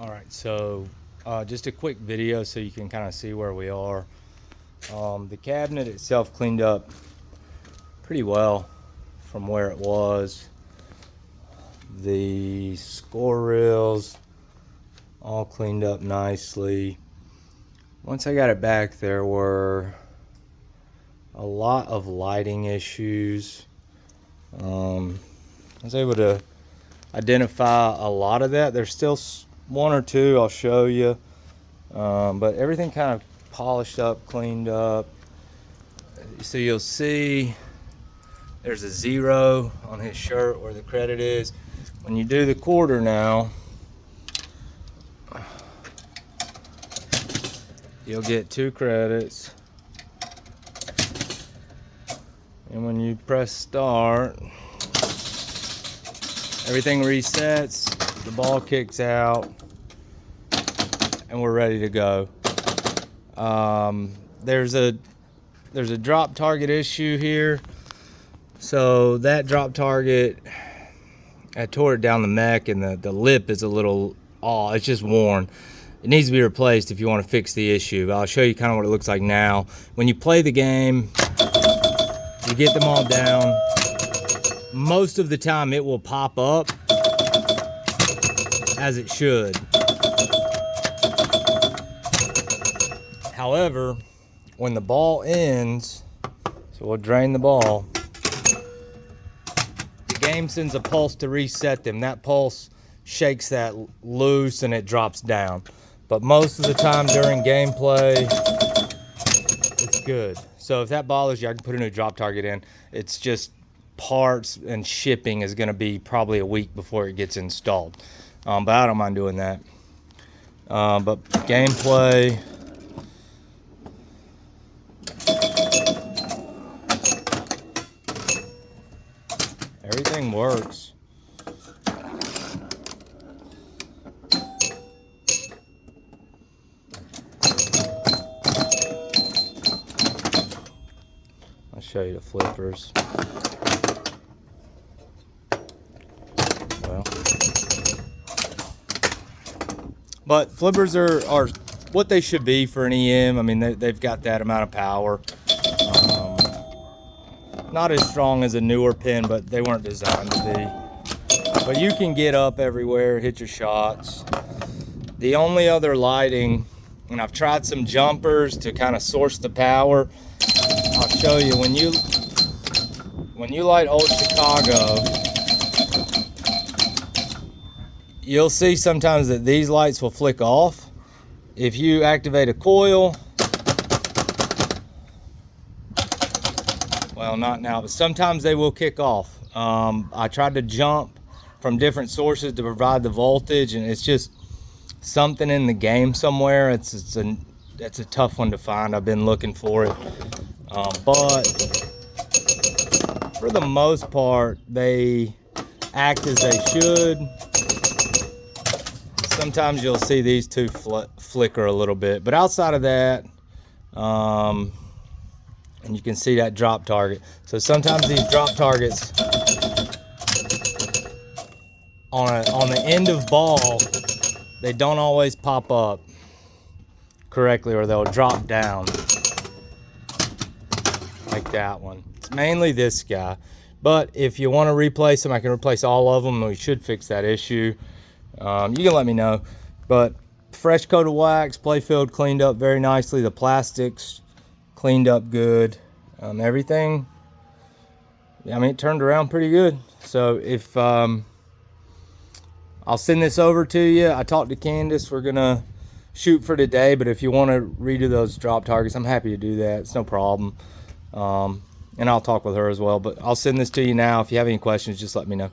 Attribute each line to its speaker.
Speaker 1: All right, so just a quick video so you can kind of see where we are. The cabinet itself cleaned up pretty well from where it was. The score reels all cleaned up nicely. Once I got it back, there were a lot of lighting issues. I was able to identify a lot of that. There's still one or two I'll show you, but everything kind of polished up, cleaned up. So you'll see there's a 0 on his shirt where the credit is. When you do the quarter now, you'll get 2 credits. And when you press start, everything resets, the ball kicks out, and we're ready to go. There's a drop target issue here. So that drop target, I tore it down the mech, and the lip is a little off. It's just worn. It needs to be replaced if you want to fix the issue. But I'll show you kind of what it looks like now. When you play the game, you get them all down. Most of the time it will pop up, as it should. However, when the ball ends, so we'll drain the ball, the game sends a pulse to reset them. That pulse shakes that loose and it drops down. But most of the time during gameplay, it's good. So if that bothers you, I can put a new drop target in. It's just parts and shipping is going to be probably a week before it gets installed. But I don't mind doing that. But gameplay, everything works. I'll show you the flippers. Well, but flippers are what they should be for an EM. I mean, they've got that amount of power. Not as strong as a newer pin, but they weren't designed to be. But you can get up everywhere, hit your shots. The only other lighting, and I've tried some jumpers to kind of source the power. I'll show you, when you light Old Chicago, you'll see sometimes that these lights will flick off. If you activate a coil, well, not now, but sometimes they will kick off. I tried to jump from different sources to provide the voltage, and it's just something in the game somewhere. It's a tough one to find. I've been looking for it, but for the most part, they act as they should. Sometimes you'll see these two flicker a little bit, but outside of that, and you can see that drop target. So sometimes these drop targets on the end of ball, they don't always pop up correctly, or they'll drop down like that one. It's mainly this guy, but if you want to replace them, I can replace all of them, and we should fix that issue. You can let me know. But fresh coat of wax, playfield cleaned up very nicely. The plastics cleaned up good. Everything, I mean, it turned around pretty good. So if I'll send this over to you. I talked to Candace. We're gonna shoot for today, but if you want to redo those drop targets, I'm happy to do that. It's no problem. And I'll talk with her as well. But I'll send this to you now. If you have any questions, just let me know.